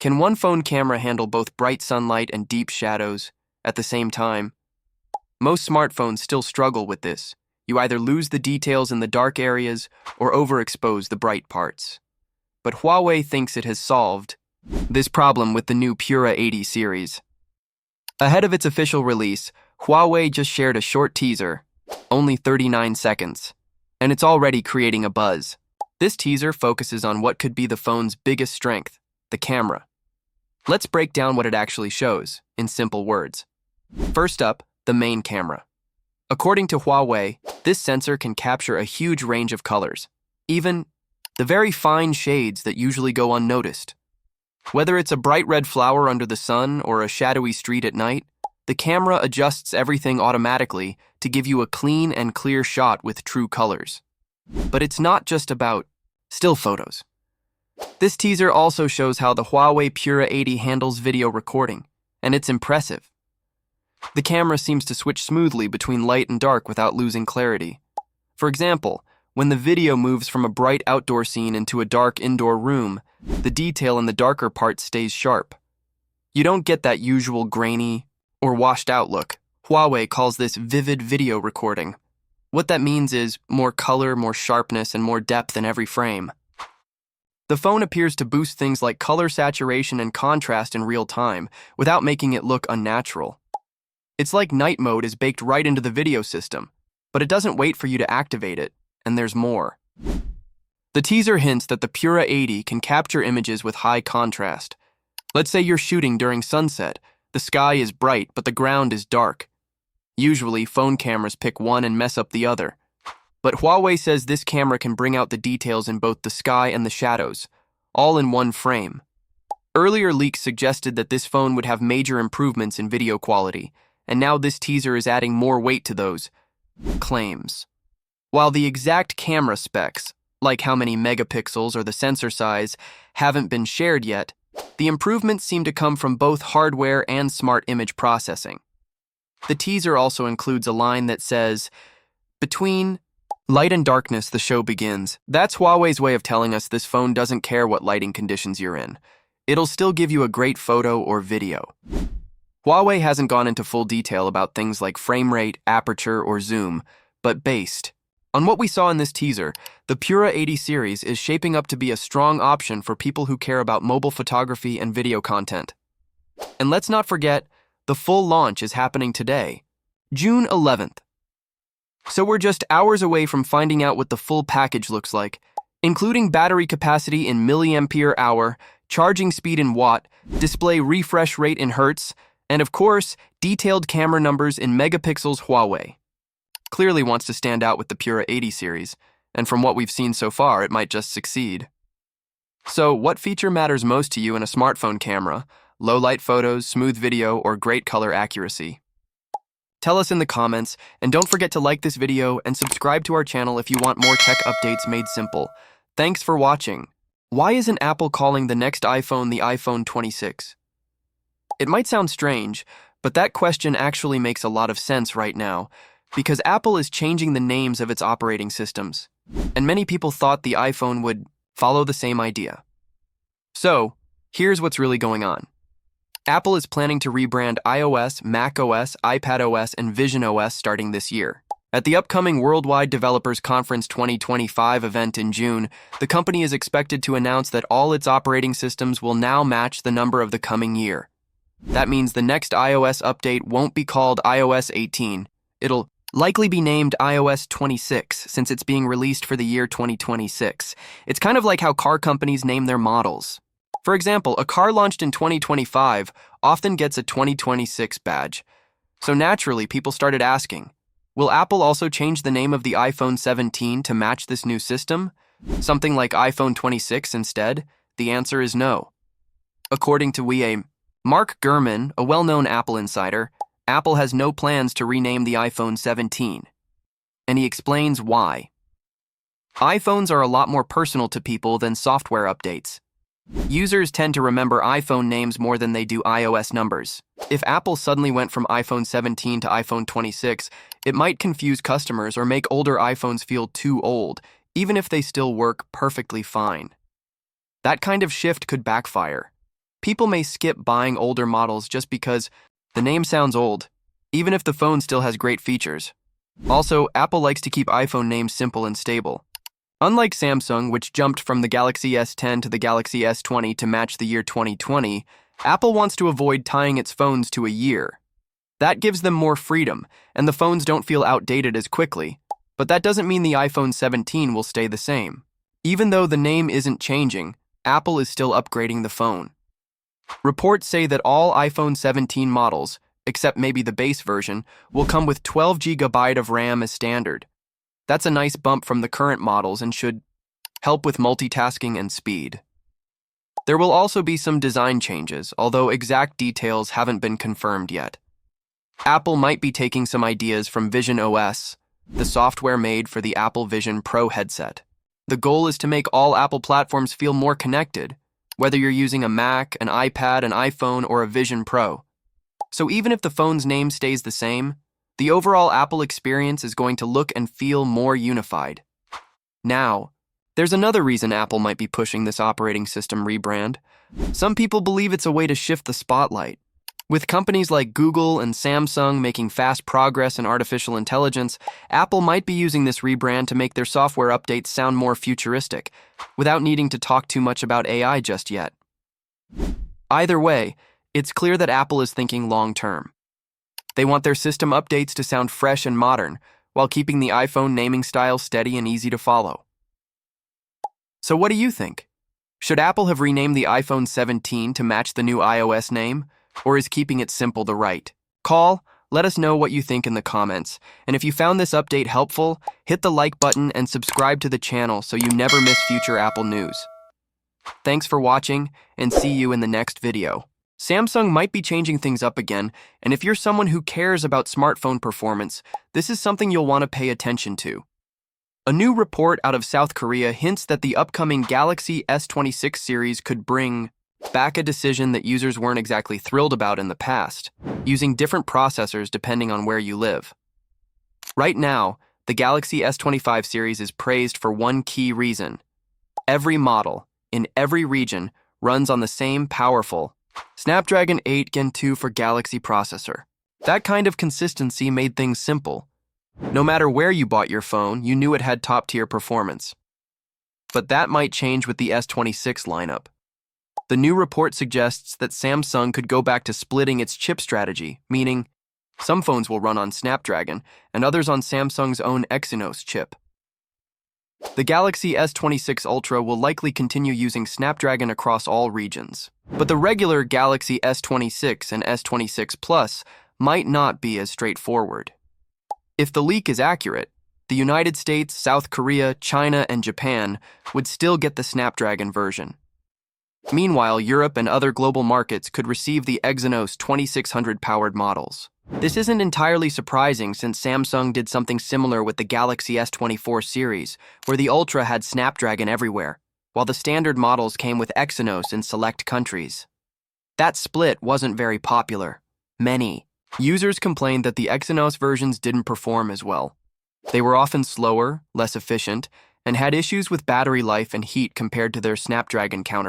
Can one phone camera handle both bright sunlight and deep shadows at the same time? Most smartphones still struggle with this. You either lose the details in the dark areas or overexpose the bright parts. But Huawei thinks it has solved this problem with the new Pura 80 series. Ahead of its official release, Huawei just shared a short teaser, only 39 seconds, and it's already creating a buzz. This teaser focuses on what could be the phone's biggest strength, the camera. Let's break down what it actually shows, in simple words. First up, the main camera. According to Huawei, this sensor can capture a huge range of colors, even the very fine shades that usually go unnoticed. Whether it's a bright red flower under the sun or a shadowy street at night, the camera adjusts everything automatically to give you a clean and clear shot with true colors. But it's not just about still photos. This teaser also shows how the Huawei Pura 80 handles video recording, and it's impressive. The camera seems to switch smoothly between light and dark without losing clarity. For example, when the video moves from a bright outdoor scene into a dark indoor room, the detail in the darker part stays sharp. You don't get that usual grainy or washed out look. Huawei calls this vivid video recording. What that means is more color, more sharpness, and more depth in every frame. The phone appears to boost things like color saturation and contrast in real time without making it look unnatural. It's like night mode is baked right into the video system, but it doesn't wait for you to activate it, and there's more. The teaser hints that the Pura 80 can capture images with high contrast. Let's say you're shooting during sunset. The sky is bright, but the ground is dark. Usually, phone cameras pick one and mess up the other. But Huawei says this camera can bring out the details in both the sky and the shadows, all in one frame. Earlier leaks suggested that this phone would have major improvements in video quality, and now this teaser is adding more weight to those claims. While the exact camera specs, like how many megapixels or the sensor size, haven't been shared yet, the improvements seem to come from both hardware and smart image processing. The teaser also includes a line that says, "Between light and darkness, the show begins." That's Huawei's way of telling us this phone doesn't care what lighting conditions you're in. It'll still give you a great photo or video. Huawei hasn't gone into full detail about things like frame rate, aperture, or zoom, but based on what we saw in this teaser, the Pura 80 series is shaping up to be a strong option for people who care about mobile photography and video content. And let's not forget, the full launch is happening today, June 11th. So we're just hours away from finding out what the full package looks like, including battery capacity in milliampere hour, charging speed in watt, display refresh rate in hertz, and of course, detailed camera numbers in megapixels. Huawei clearly wants to stand out with the Pura 80 series, and from what we've seen so far, it might just succeed. So, what feature matters most to you in a smartphone camera? Low light photos, smooth video, or great color accuracy? Tell us in the comments, and don't forget to like this video and subscribe to our channel if you want more tech updates made simple. Thanks for watching. Why isn't Apple calling the next iPhone the iPhone 26? It might sound strange, but that question actually makes a lot of sense right now, because Apple is changing the names of its operating systems, and many people thought the iPhone would follow the same idea. So, here's what's really going on. Apple is planning to rebrand iOS, macOS, iPadOS, and visionOS starting this year. At the upcoming Worldwide Developers Conference 2025 event in June, the company is expected to announce that all its operating systems will now match the number of the coming year. That means the next iOS update won't be called iOS 18. It'll likely be named iOS 26 since it's being released for the year 2026. It's kind of like how car companies name their models. For example, a car launched in 2025 often gets a 2026 badge. So naturally, people started asking, will Apple also change the name of the iPhone 17 to match this new system? Something like iPhone 26 instead? The answer is no. According to Mark Gurman, a well-known Apple insider, Apple has no plans to rename the iPhone 17. And he explains why. iPhones are a lot more personal to people than software updates. Users tend to remember iPhone names more than they do iOS numbers. If Apple suddenly went from iPhone 17 to iPhone 26, it might confuse customers or make older iPhones feel too old, even if they still work perfectly fine. That kind of shift could backfire. People may skip buying older models just because the name sounds old, even if the phone still has great features. Also, Apple likes to keep iPhone names simple and stable. Unlike Samsung, which jumped from the Galaxy S10 to the Galaxy S20 to match the year 2020, Apple wants to avoid tying its phones to a year. That gives them more freedom, and the phones don't feel outdated as quickly. But that doesn't mean the iPhone 17 will stay the same. Even though the name isn't changing, Apple is still upgrading the phone. Reports say that all iPhone 17 models, except maybe the base version, will come with 12 GB of RAM as standard. That's a nice bump from the current models and should help with multitasking and speed. There will also be some design changes, although exact details haven't been confirmed yet. Apple might be taking some ideas from Vision OS, the software made for the Apple Vision Pro headset. The goal is to make all Apple platforms feel more connected, whether you're using a Mac, an iPad, an iPhone, or a Vision Pro. So even if the phone's name stays the same, the overall Apple experience is going to look and feel more unified. Now, there's another reason Apple might be pushing this operating system rebrand. Some people believe it's a way to shift the spotlight. With companies like Google and Samsung making fast progress in artificial intelligence, Apple might be using this rebrand to make their software updates sound more futuristic, without needing to talk too much about AI just yet. Either way, it's clear that Apple is thinking long-term. They want their system updates to sound fresh and modern, while keeping the iPhone naming style steady and easy to follow. So what do you think? Should Apple have renamed the iPhone 17 to match the new iOS name? Or is keeping it simple the right? Let us know what you think in the comments. And if you found this update helpful, hit the like button and subscribe to the channel so you never miss future Apple news. Thanks for watching, and see you in the next video. Samsung might be changing things up again, and if you're someone who cares about smartphone performance, this is something you'll want to pay attention to. A new report out of South Korea hints that the upcoming Galaxy S26 series could bring back a decision that users weren't exactly thrilled about in the past, using different processors depending on where you live. Right now, the Galaxy S25 series is praised for one key reason. Every model, in every region, runs on the same powerful Snapdragon 8 Gen 2 for Galaxy processor. That kind of consistency made things simple. No matter where you bought your phone, you knew it had top-tier performance. But that might change with the S26 lineup. The new report suggests that Samsung could go back to splitting its chip strategy, meaning some phones will run on Snapdragon and others on Samsung's own Exynos chip. The Galaxy S26 Ultra will likely continue using Snapdragon across all regions, but the regular Galaxy S26 and S26 Plus might not be as straightforward. If the leak is accurate, the United States, South Korea, China, and Japan would still get the Snapdragon version. Meanwhile, Europe and other global markets could receive the Exynos 2600-powered models. This isn't entirely surprising since Samsung did something similar with the Galaxy S24 series, where the Ultra had Snapdragon everywhere, while the standard models came with Exynos in select countries. That split wasn't very popular. Many users complained that the Exynos versions didn't perform as well. They were often slower, less efficient, and had issues with battery life and heat compared to their Snapdragon counterparts.